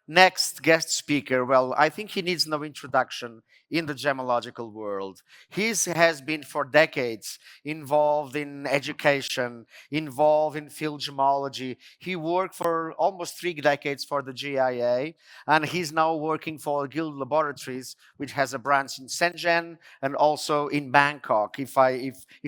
next guest speaker, well, I think he needs no introduction in the gemological world. He has been for decades involved in education, involved in field gemology. He worked for almost 3 decades for the GIA, and he's now working for Guild Laboratories, which has a branch in Shenzhen and also in Bangkok, if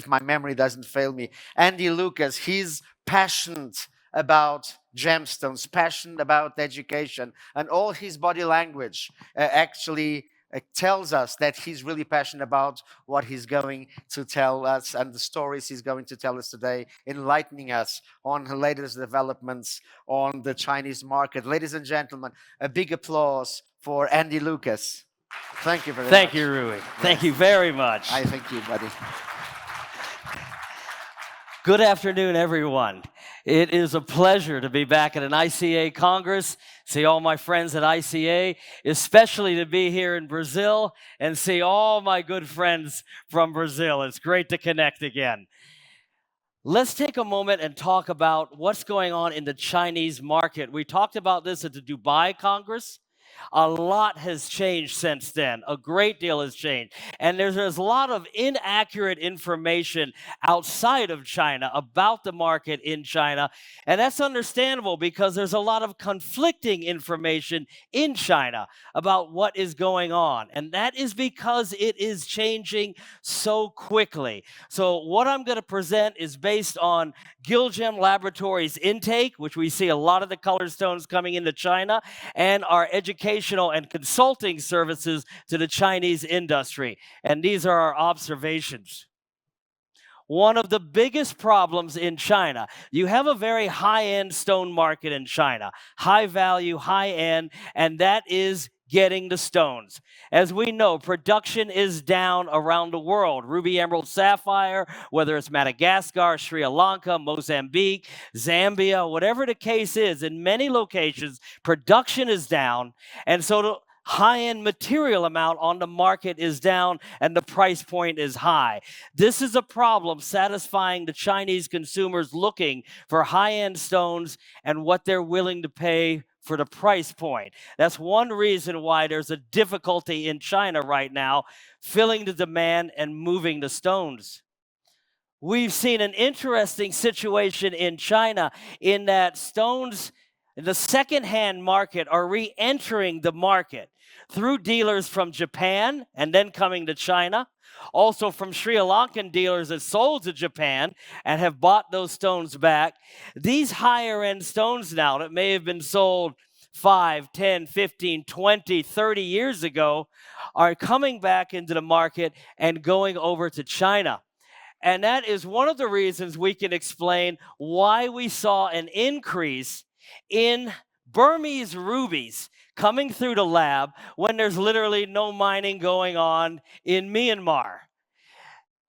my memory doesn't fail me. Andy Lucas, he's passionate about gemstones, passionate about education, and all his body language actually tells us that he's really passionate about what he's going to tell us and the stories he's going to tell us today, enlightening us on the latest developments on the Chinese market. Ladies and gentlemen, a big applause for Andy Lucas. Thank you very much. Thank you, Rui. Thank you very much. I thank you, buddy. Good afternoon, everyone. It is a pleasure to be back at an ICA Congress, see all my friends at ICA, especially to be here in Brazil and see all my good friends from Brazil. It's great to connect again. Let's take a moment and talk about what's going on in the Chinese market. We talked about this at the Dubai Congress. A lot has changed since then. A great deal has changed. And there's a lot of inaccurate information outside of China about the market in China. And that's understandable because there's a lot of conflicting information in China about what is going on. And that is because it is changing so quickly. So what I'm going to present is based on Gilgem Laboratories intake, which we see a lot of the color stones coming into China, and our educational and consulting services to the Chinese industry. And these are our observations. One of the biggest problems in China, you have a very high-end stone market in China, high value, high end, and that is getting the stones. As we know, production is down around the world. Ruby, emerald, sapphire, whether it's Madagascar, Sri Lanka, Mozambique, Zambia, whatever the case is, in many locations, production is down, and so the high-end material amount on the market is down and the price point is high. This is a problem satisfying the Chinese consumers looking for high-end stones and what they're willing to pay for the price point. That's one reason why there's a difficulty in China right now filling the demand and moving the stones. We've seen an interesting situation in China in that stones in the second-hand market are re-entering the market through dealers from Japan and then coming to China, also from Sri Lankan dealers that sold to Japan and have bought those stones back. These higher-end stones now that may have been sold 5, 10, 15, 20, 30 years ago are coming back into the market and going over to China. And that is one of the reasons we can explain why we saw an increase in Burmese rubies coming through the lab when there's literally no mining going on in Myanmar.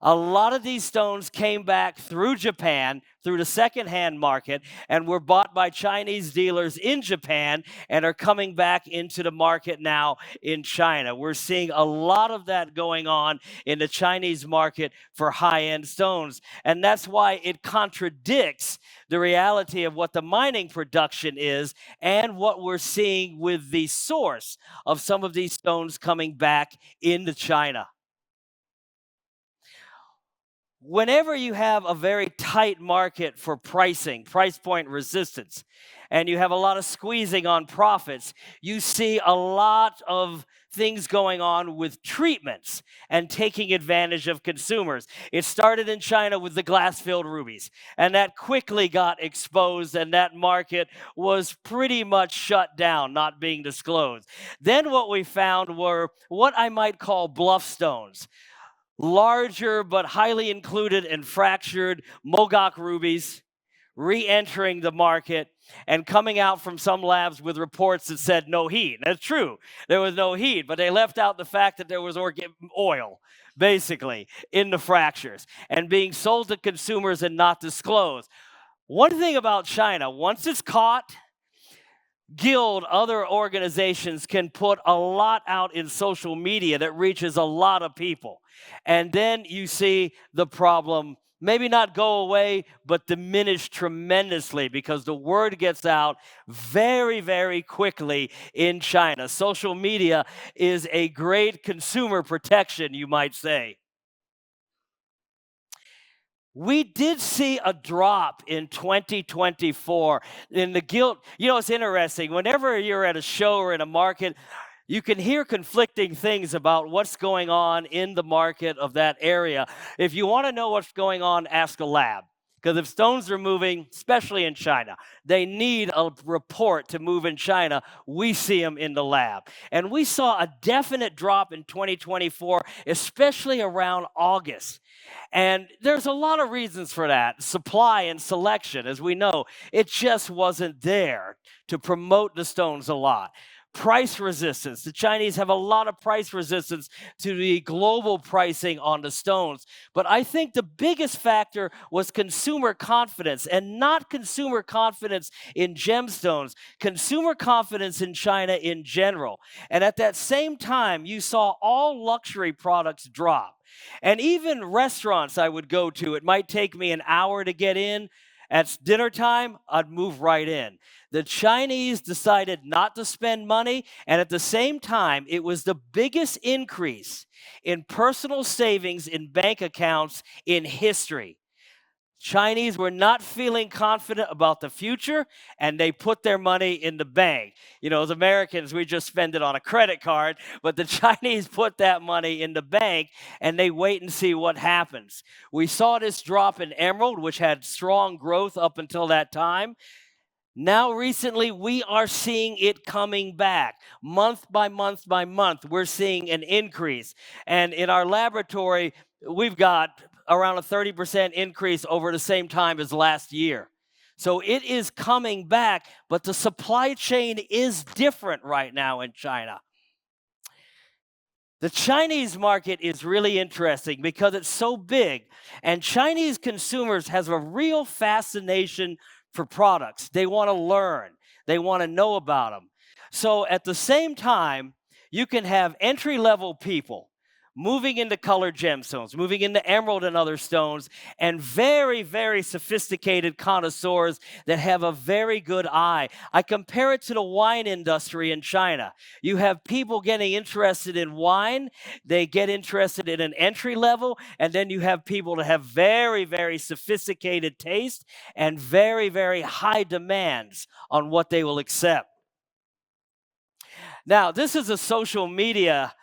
A lot of these stones came back through Japan, through the second-hand market, and were bought by Chinese dealers in Japan and are coming back into the market now in China. We're seeing a lot of that going on in the Chinese market for high-end stones, and that's why it contradicts the reality of what the mining production is and what we're seeing with the source of some of these stones coming back into China. Whenever you have a very tight market for pricing, price point resistance, and you have a lot of squeezing on profits, you see a lot of things going on with treatments and taking advantage of consumers. It started in China with the glass-filled rubies, and that quickly got exposed, and that market was pretty much shut down, not being disclosed. Then what we found were what I might call bluff stones. Larger but highly included and fractured Mogok rubies re-entering the market and coming out from some labs with reports that said no heat. That's true. There was no heat, but they left out the fact that there was oil, basically, in the fractures and being sold to consumers and not disclosed. One thing about China, once it's caught, Guild, other organizations can put a lot out in social media that reaches a lot of people. And then you see the problem maybe not go away, but diminish tremendously because the word gets out very, very quickly in China. Social media is a great consumer protection, you might say. We did see a drop in 2024 in the guilt. You know, it's interesting. Whenever you're at a show or in a market, you can hear conflicting things about what's going on in the market of that area. If you want to know what's going on, ask a lab. Because if stones are moving, especially in China, they need a report to move in China. We see them in the lab. And we saw a definite drop in 2024, especially around August. And there's a lot of reasons for that. Supply and selection, as we know, it just wasn't there to promote the stones a lot. Price resistance. The Chinese have a lot of price resistance to the global pricing on the stones. But I think the biggest factor was consumer confidence, and not consumer confidence in gemstones, consumer confidence in China in general. And at that same time, you saw all luxury products drop. And even restaurants I would go to, it might take me an hour to get in. At dinner time, I'd move right in. The Chinese decided not to spend money, and at the same time, it was the biggest increase in personal savings in bank accounts in history. Chinese were not feeling confident about the future, and they put their money in the bank. You know, as Americans, we just spend it on a credit card, but the Chinese put that money in the bank, and they wait and see what happens. We saw this drop in emerald, which had strong growth up until that time. Now, recently, we are seeing it coming back. Month by month by month, we're seeing an increase. And in our laboratory, we've got around a 30% increase over the same time as last year. So it is coming back, but the supply chain is different right now in China. The Chinese market is really interesting because it's so big, and Chinese consumers has a real fascination for products. They want to learn. They want to know about them. So at the same time, you can have entry-level people moving into colored gemstones, moving into emerald and other stones, and very, very sophisticated connoisseurs that have a very good eye. I compare it to the wine industry in China. You have people getting interested in wine, they get interested in an entry level, and then you have people that have very, very sophisticated taste and very, very high demands on what they will accept. Now, this is a social media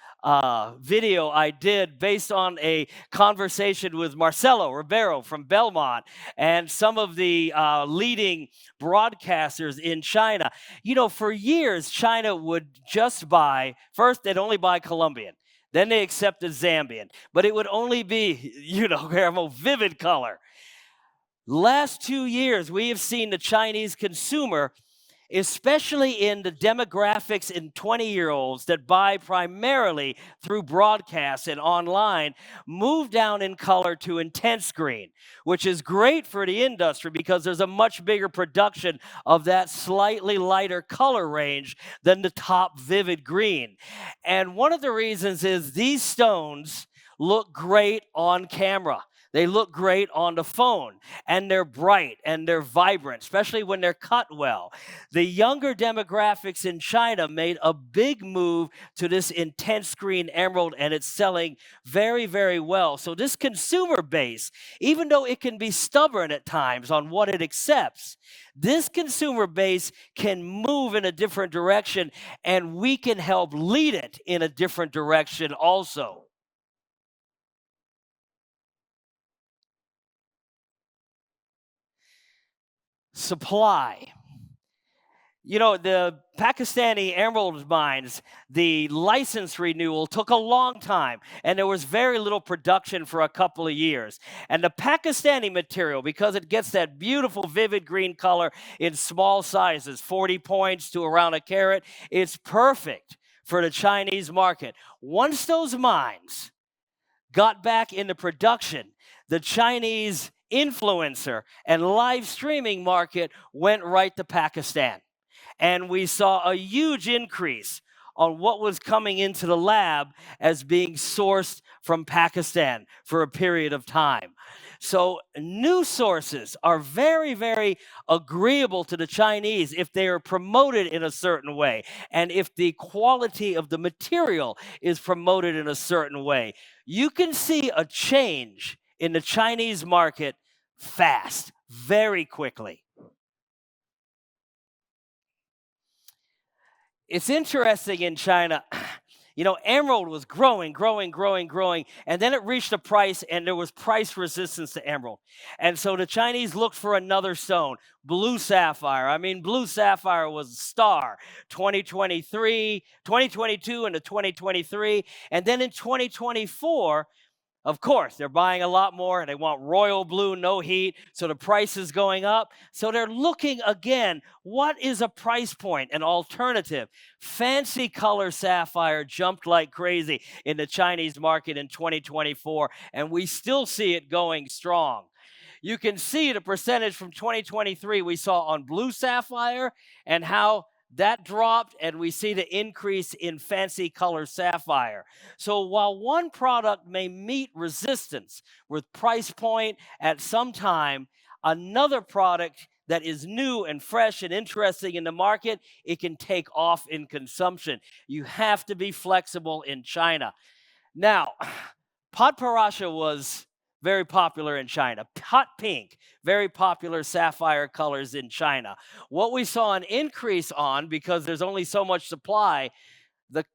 video I did based on a conversation with Marcelo Ribeiro from Belmont and some of the leading broadcasters in China. You know, for years, China would just buy, first, they'd only buy Colombian. Then they accepted Zambian, but it would only be, you know, a more vivid color. Last 2 years, we have seen the Chinese consumer, especially in the demographics in 20-year-olds that buy primarily through broadcasts and online, move down in color to intense green, which is great for the industry because there's a much bigger production of that slightly lighter color range than the top vivid green. And one of the reasons is these stones look great on camera. They look great on the phone, and they're bright and they're vibrant, especially when they're cut well. The younger demographics in China made a big move to this intense green emerald, and it's selling very, very well. So this consumer base, even though it can be stubborn at times on what it accepts, this consumer base can move in a different direction, and we can help lead it in a different direction also. Supply. You know, the Pakistani emerald mines, the license renewal took a long time, and there was very little production for a couple of years. And the Pakistani material, because it gets that beautiful vivid green color in small sizes, 40 points to around a carat, it's perfect for the Chinese market. Once those mines got back into production, the Chinese influencer and live streaming market went right to Pakistan. And we saw a huge increase on what was coming into the lab as being sourced from Pakistan for a period of time. So new sources are very, very agreeable to the Chinese if they are promoted in a certain way, and if the quality of the material is promoted in a certain way. You can see a change in the Chinese market fast, very quickly. It's interesting in China. You know, emerald was growing, and then it reached a price, and there was price resistance to emerald. And so the Chinese looked for another stone, blue sapphire. I mean, blue sapphire was a star. 2023, 2022 into 2023, and then in 2024, of course, they're buying a lot more. They want royal blue, no heat, so the price is going up. So they're looking again, what is a price point, an alternative? Fancy color sapphire jumped like crazy in the Chinese market in 2024, and we still see it going strong. You can see the percentage from 2023 we saw on blue sapphire and how that dropped, and we see the increase in fancy color sapphire. So while one product may meet resistance with price point at some time, another product that is new and fresh and interesting in the market, it can take off in consumption. You have to be flexible in China. Now, pot parasha was very popular in China. Hot pink, very popular sapphire colors in China. What we saw an increase on, because there's only so much supply,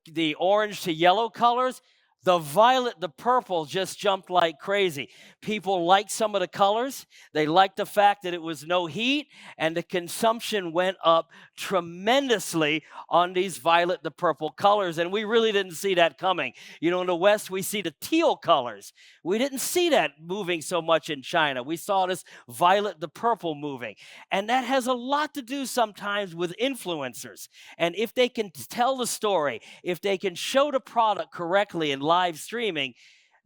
the orange to yellow colors, the violet, the purple just jumped like crazy. People liked some of the colors. They liked the fact that it was no heat, and the consumption went up tremendously on these violet, the purple colors. And we really didn't see that coming. You know, in the West, we see the teal colors. We didn't see that moving so much in China. We saw this violet, the purple moving. And that has a lot to do sometimes with influencers. And if they can tell the story, if they can show the product correctly in live streaming,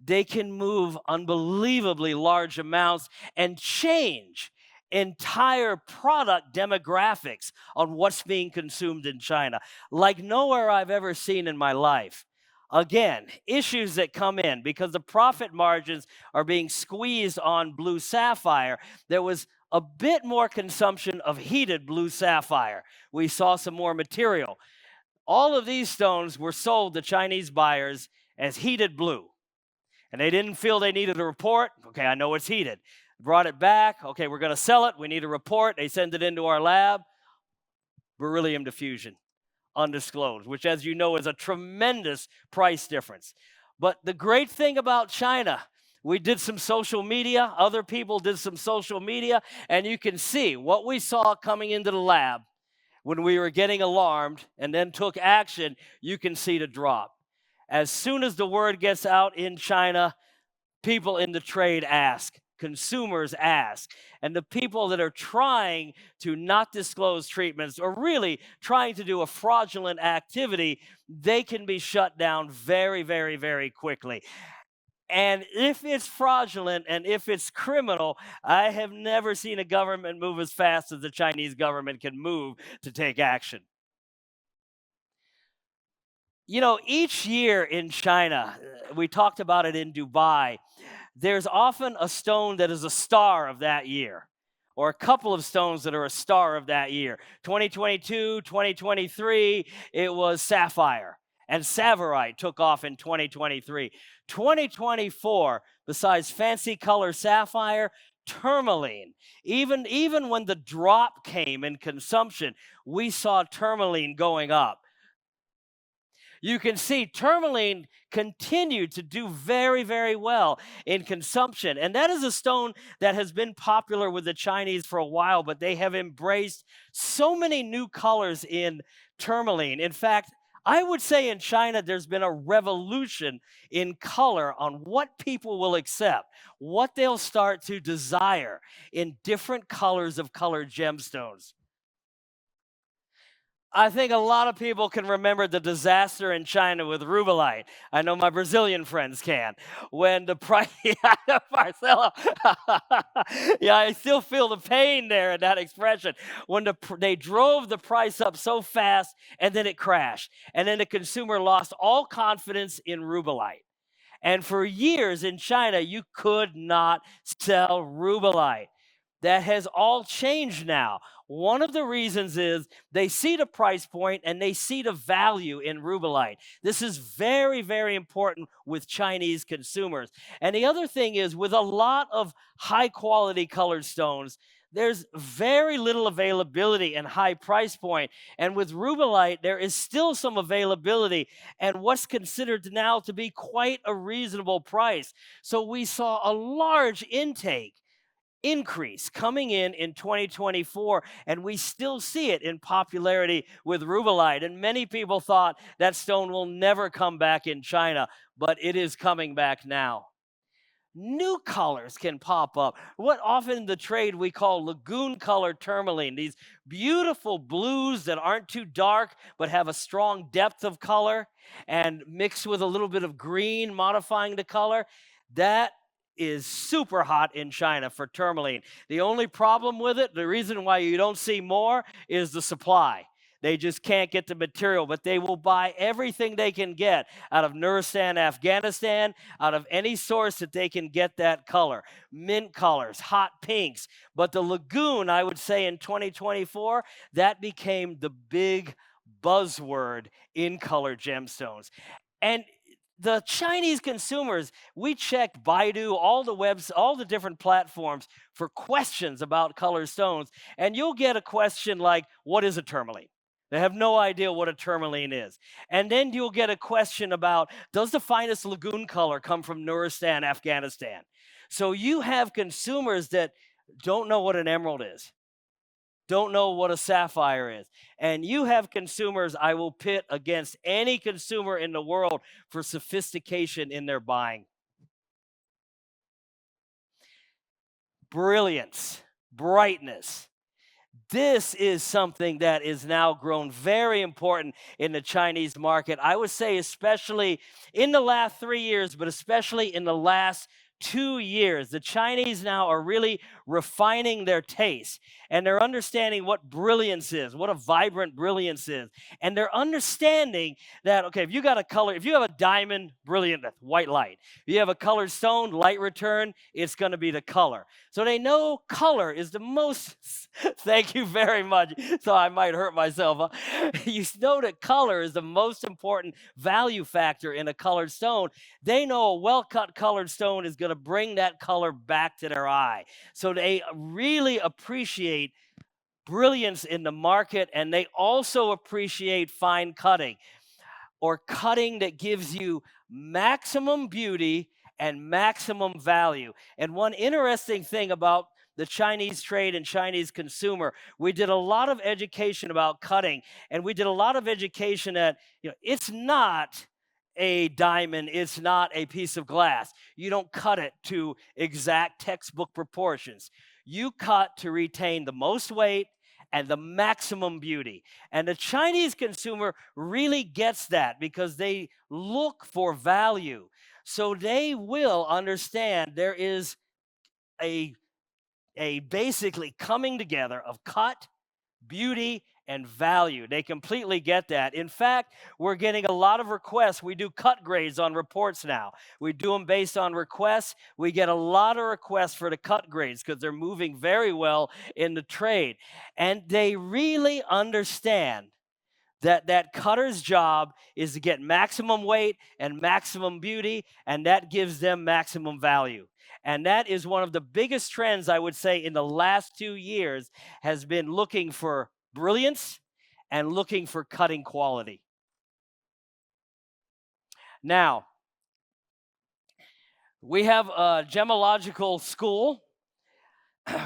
they can move unbelievably large amounts and change entire product demographics on what's being consumed in China, like nowhere I've ever seen in my life. Again, issues that come in because the profit margins are being squeezed on blue sapphire. There was a bit more consumption of heated blue sapphire. We saw some more material. All of these stones were sold to Chinese buyers as heated blue. And they didn't feel they needed a report. Okay, I know it's heated. Brought it back. Okay, we're going to sell it. We need a report. They send it into our lab. Beryllium diffusion, undisclosed, which, as you know, is a tremendous price difference. But the great thing about China, we did some social media. Other people did some social media. And you can see what we saw coming into the lab when we were getting alarmed and then took action. You can see the drop. As soon as the word gets out in China, people in the trade ask, consumers ask, and the people that are trying to not disclose treatments or really trying to do a fraudulent activity, they can be shut down very, very, very quickly. And if it's fraudulent and if it's criminal, I have never seen a government move as fast as the Chinese government can move to take action. You know, each year in China, we talked about it in Dubai, there's often a stone that is a star of that year, or a couple of stones that are a star of that year. 2022, 2023, it was sapphire, and Savorite took off in 2023. 2024, besides fancy color sapphire, tourmaline. Even when the drop came in consumption, we saw tourmaline going up. You can see tourmaline continued to do very, very well in consumption. And that is a stone that has been popular with the Chinese for a while, but they have embraced so many new colors in tourmaline. In fact, I would say in China, there's been a revolution in color on what people will accept, what they'll start to desire in different colors of colored gemstones. I think a lot of people can remember the disaster in China with rubellite. I know my Brazilian friends can. When the price, Marcelo, yeah, I still feel the pain there in that expression. When they drove the price up so fast and then it crashed. And then the consumer lost all confidence in rubellite. And for years in China, you could not sell rubellite. That has all changed now. One of the reasons is they see the price point and they see the value in rubellite. This is very, very important with Chinese consumers. And the other thing is, with a lot of high quality colored stones, there's very little availability and high price point. And with rubellite, there is still some availability and what's considered now to be quite a reasonable price. So we saw a large intake increase coming in 2024, and we still see it in popularity with rubellite. And many people thought that stone will never come back in China, but it is coming back now. New colors can pop up. What often in the trade we call lagoon color tourmaline, these beautiful blues that aren't too dark but have a strong depth of color and mixed with a little bit of green modifying the color. That is super hot in China for tourmaline. The only problem with it, the reason why you don't see more, is the supply. They just can't get the material, but they will buy everything they can get out of Nuristan, Afghanistan, out of any source that they can get that color. Mint colors, hot pinks. But the lagoon, I would say in 2024, that became the big buzzword in colored gemstones. And the Chinese consumers, we checked Baidu, all the different platforms for questions about colored stones, and you'll get a question like, what is a tourmaline? They have no idea what a tourmaline is. And then you'll get a question about, does the finest lagoon color come from Nuristan, Afghanistan? So you have consumers that don't know what an emerald is, don't know what a sapphire is. And you have consumers I will pit against any consumer in the world for sophistication in their buying. Brilliance, brightness. This is something that is now grown very important in the Chinese market. I would say especially in the last 3 years, but especially in the last 2 years. The Chinese now are really refining their taste, and they're understanding what brilliance is, what a vibrant brilliance is. And they're understanding that, okay, if you got a color, if you have a diamond, brilliant, white light. If you have a colored stone, light return, it's going to be the color. So they know color is the most, thank you very much. So I might hurt myself. You know that color is the most important value factor in a colored stone. They know a well-cut colored stone is going to bring that color back to their eye. So they really appreciate brilliance in the market, and they also appreciate fine cutting, or cutting that gives you maximum beauty and maximum value. And one interesting thing about the Chinese trade and Chinese consumer, we did a lot of education about cutting, and we did a lot of education that, it's not a diamond, it's not a piece of glass. You don't cut it to exact textbook proportions. You cut to retain the most weight and the maximum beauty. And the Chinese consumer really gets that because they look for value. So they will understand there is a basically coming together of cut, beauty, and value. They completely get that. In fact, we're getting a lot of requests. We do cut grades on reports now. We do them based on requests. We get a lot of requests for the cut grades because they're moving very well in the trade. And they really understand that cutter's job is to get maximum weight and maximum beauty, and that gives them maximum value. And that is one of the biggest trends, I would say, in the last 2 years, has been looking for brilliance and looking for cutting quality. Now, we have a gemological school.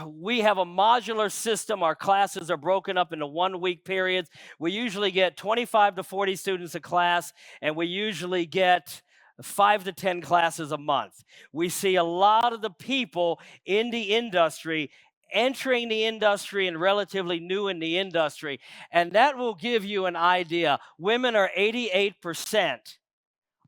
We have a modular system. Our classes are broken up into 1-week periods. We usually get 25 to 40 students a class, and we usually get 5 to 10 classes a month. We see a lot of the people in the industry entering the industry and relatively new in the industry, and that will give you an idea. Women are 88%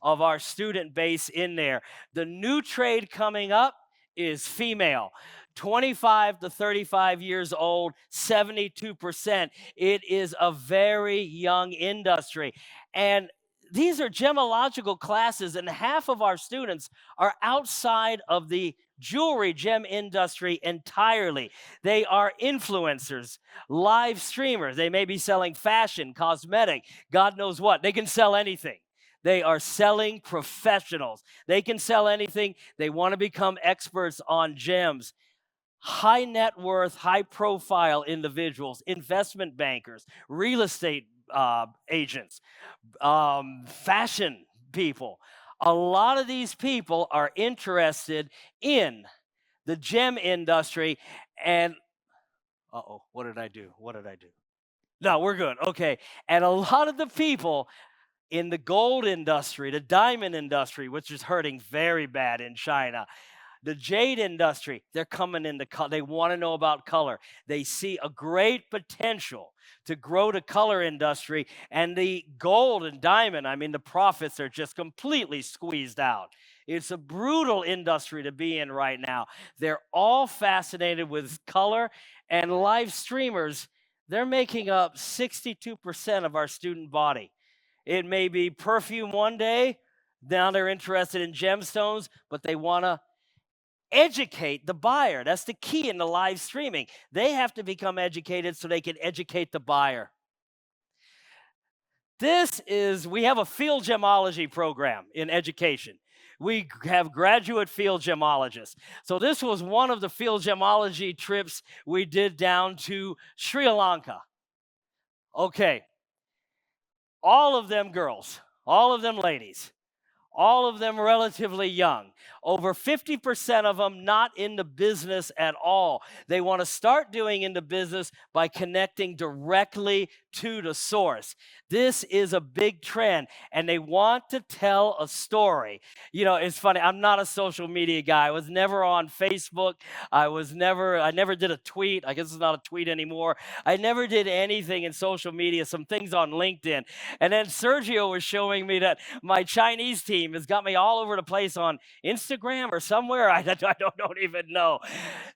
of our student base in there. The new trade coming up is female. 25 to 35 years old, 72%. It is a very young industry. And these are gemological classes, and half of our students are outside of the jewelry gem industry entirely. They are influencers, live streamers. They may be selling fashion, cosmetic, God knows what. They can sell anything. They are selling professionals. They can sell anything. They want to become experts on gems. High net worth, high profile individuals, investment bankers, real estate agents, fashion people. A lot of these people are interested in the gem industry. And what did I do? What did I do? No, we're good. Okay. And a lot of the people in the gold industry, the diamond industry, which is hurting very bad in China, the jade industry, they're coming into color. They want to know about color. They see a great potential to grow the color industry. And the gold and diamond, I mean, the profits are just completely squeezed out. It's a brutal industry to be in right now. They're all fascinated with color, and live streamers, they're making up 62% of our student body. It may be perfume one day, now they're interested in gemstones, but they want to educate the buyer. That's the key in the live streaming. They have to become educated so they can educate the buyer. We have a field gemology program in education. We have graduate field gemologists. So this was one of the field gemology trips we did down to Sri Lanka. Okay, all of them girls, all of them ladies, all of them relatively young. Over 50% of them not in the business at all. They want to start doing in the business by connecting directly to the source. This is a big trend, and they want to tell a story. You know, it's funny, I'm not a social media guy. I was never on Facebook. I never did a tweet. I guess it's not a tweet anymore. I never did anything in social media, some things on LinkedIn. And then Sergio was showing me that my Chinese team has got me all over the place on Instagram or somewhere. I don't even know.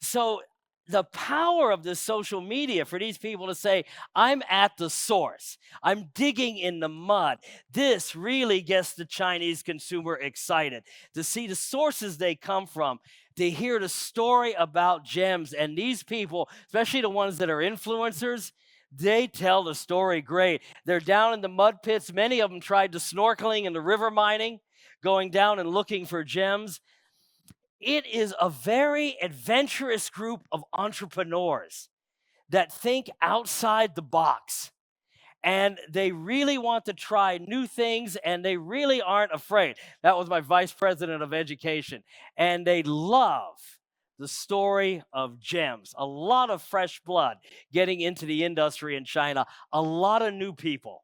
So the power of this social media for these people to say, I'm at the source, I'm digging in the mud, this really gets the Chinese consumer excited to see the sources they come from, to hear the story about gems. And these people, especially the ones that are influencers, they tell the story great. They're down in the mud pits. Many of them tried the snorkeling and the river mining, going down and looking for gems. It is a very adventurous group of entrepreneurs that think outside the box. And they really want to try new things, and they really aren't afraid. That was my vice president of education. And they love the story of gems. A lot of fresh blood getting into the industry in China, a lot of new people.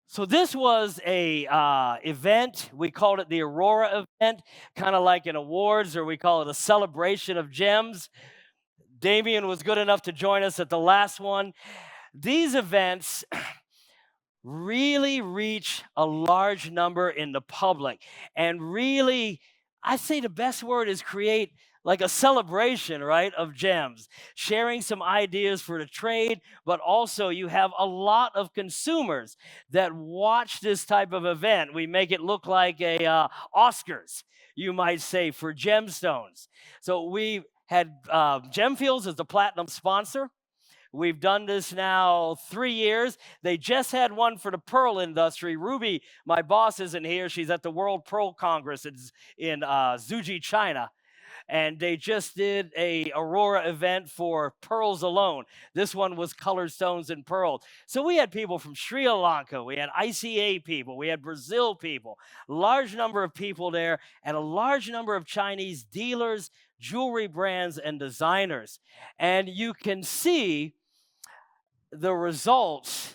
So this was a event. We called it the Aurora event, kind of like an awards, or we call it a celebration of gems. Damien was good enough to join us at the last one. These events really reach a large number in the public, and really, I say the best word is create like a celebration, right, of gems, sharing some ideas for the trade, but also you have a lot of consumers that watch this type of event. We make it look like a Oscars, you might say, for gemstones. So we had Gemfields as the platinum sponsor. We've done this now 3 years. They just had one for the pearl industry. Ruby, my boss, isn't here. She's at the World Pearl Congress in Zhuji, China. And they just did a Aurora event for pearls alone. This one was colored stones and pearls. So we had people from Sri Lanka, we had ICA people, we had Brazil people, large number of people there, and a large number of Chinese dealers, jewelry brands, and designers. And you can see the results.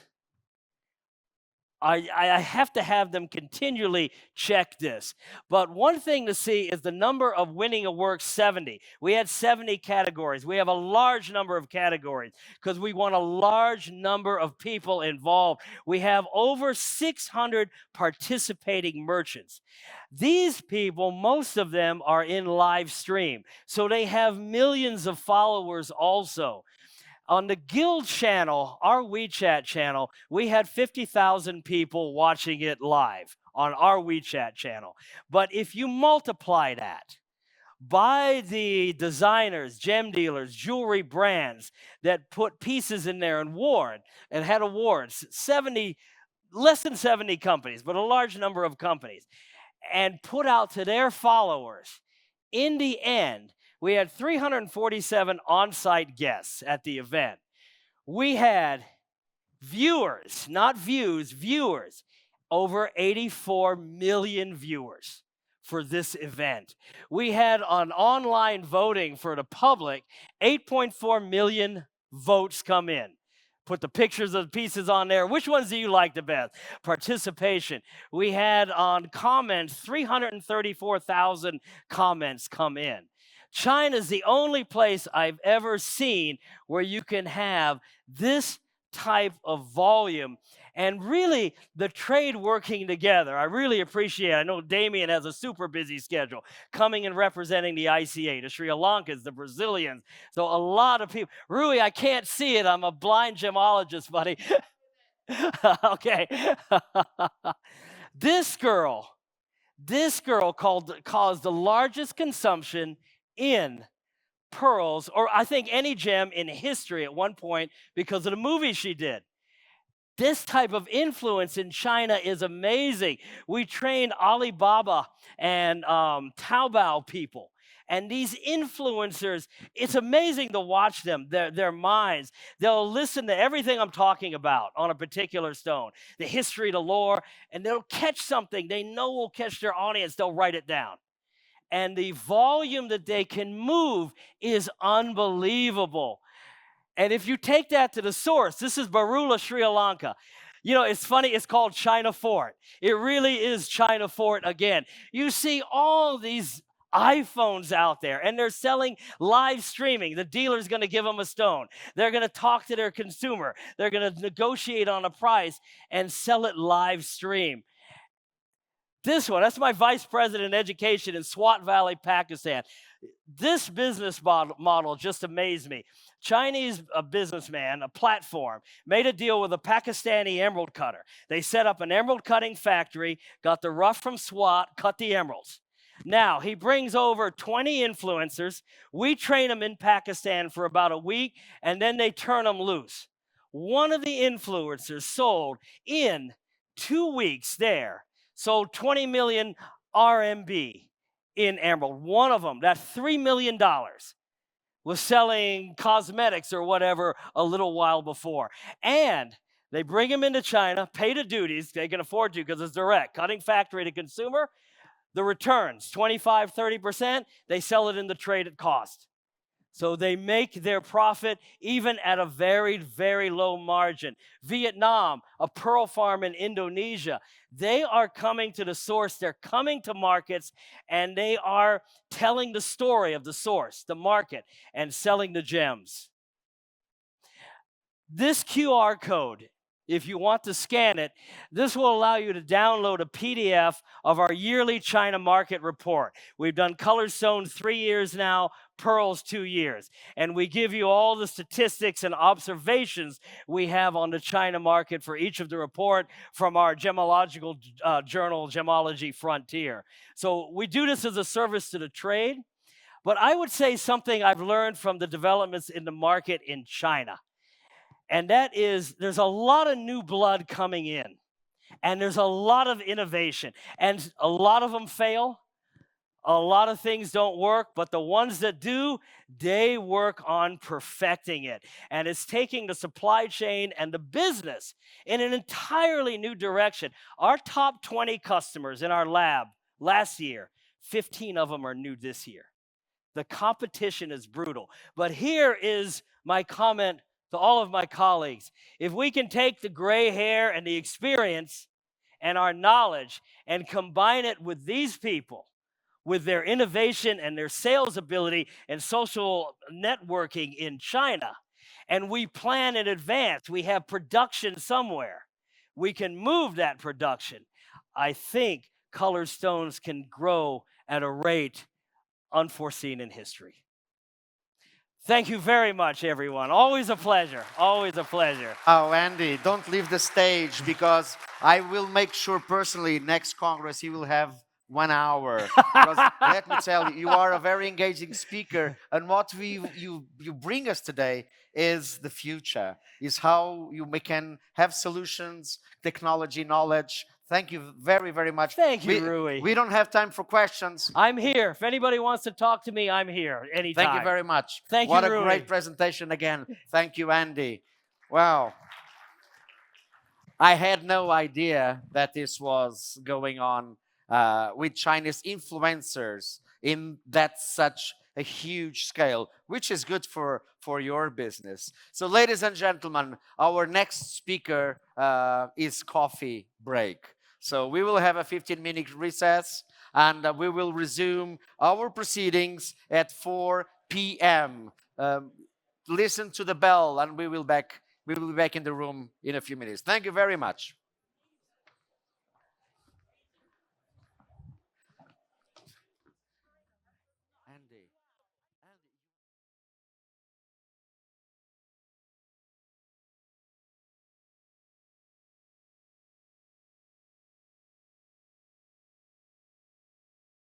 I have to have them continually check this. But one thing to see is the number of winning a work, 70. We had 70 categories. We have a large number of categories because we want a large number of people involved. We have over 600 participating merchants. These people, most of them are in live stream, so they have millions of followers also. On the Guild channel, our WeChat channel, we had 50,000 people watching it live on our WeChat channel. But if you multiply that by the designers, gem dealers, jewelry brands that put pieces in there and had awards, 70, less than 70 companies, but a large number of companies, and put out to their followers, in the end, we had 347 on-site guests at the event. We had viewers, not views, viewers, over 84 million viewers for this event. We had on online voting for the public, 8.4 million votes come in. Put the pictures of the pieces on there. Which ones do you like the best? Participation. We had on comments, 334,000 comments come in. China's the only place I've ever seen where you can have this type of volume and really the trade working together. I really appreciate it. I know Damien has a super busy schedule coming and representing the ICA, the Sri Lankans, the Brazilians. So a lot of people. Rui, I can't see it. I'm a blind gemologist, buddy. Okay. This girl caused the largest consumption in pearls, or I think any gem in history at one point because of the movie she did. This type of influence in China is amazing. We train Alibaba and Taobao people. And these influencers, it's amazing to watch them, their minds. They'll listen to everything I'm talking about on a particular stone, the history, the lore, and they'll catch something they know will catch their audience. They'll write it down. And the volume that they can move is unbelievable. And if you take that to the source, this is Barula, Sri Lanka. You know, it's funny, it's called China Fort. It really is China Fort again. You see all these iPhones out there, and they're selling live streaming. The dealer's going to give them a stone. They're going to talk to their consumer. They're going to negotiate on a price and sell it live stream. This one, that's my vice president of education in Swat Valley, Pakistan. This business model just amazed me. Chinese businessman, a platform, made a deal with a Pakistani emerald cutter. They set up an emerald cutting factory, got the rough from Swat, cut the emeralds. Now, he brings over 20 influencers. We train them in Pakistan for about a week, and then they turn them loose. One of the influencers sold in 2 weeks there, sold 20 million RMB in emerald. One of them, that $3 million, was selling cosmetics or whatever a little while before. And they bring him into China, pay the duties, they can afford to because it's direct, cutting factory to consumer. The returns, 25, 30%, they sell it in the trade at cost. So they make their profit even at a very, very low margin. Vietnam, a pearl farm in Indonesia, they are coming to the source. They're coming to markets, and they are telling the story of the source, the market, and selling the gems. This QR code, if you want to scan it, this will allow you to download a PDF of our yearly China market report. We've done colored stone 3 years now, pearls 2 years. And we give you all the statistics and observations we have on the China market for each of the report from our gemological journal, Gemology Frontier. So we do this as a service to the trade. But I would say something I've learned from the developments in the market in China. And that is, there's a lot of new blood coming in, and there's a lot of innovation, and a lot of them fail. A lot of things don't work, but the ones that do, they work on perfecting it. And it's taking the supply chain and the business in an entirely new direction. Our top 20 customers in our lab last year, 15 of them are new this year. The competition is brutal. But here is my comment to all of my colleagues. If we can take the gray hair and the experience and our knowledge and combine it with these people, with their innovation and their sales ability and social networking in China, and we plan in advance, we have production somewhere, we can move that production. I think colored stones can grow at a rate unforeseen in history. Thank you very much, everyone. Always a pleasure. Always a pleasure. Oh, Andy, don't leave the stage because I will make sure personally next Congress you will have 1 hour. Because let me tell you, you are a very engaging speaker, and what you bring us today is the future, is how can have solutions, technology, knowledge. Thank you very, very much. Thank you, Rui. We don't have time for questions. I'm here. If anybody wants to talk to me, I'm here anytime. Thank you very much. Thank what you, a Rui. great presentation again. Thank you, Andy. Wow. I had no idea that this was going on with Chinese influencers in that such a huge scale, which is good for your business. So, ladies and gentlemen, our next speaker is coffee break. So we will have a 15-minute recess, and we will resume our proceedings at 4 p.m. Listen to the bell, and we will be back in the room in a few minutes. Thank you very much.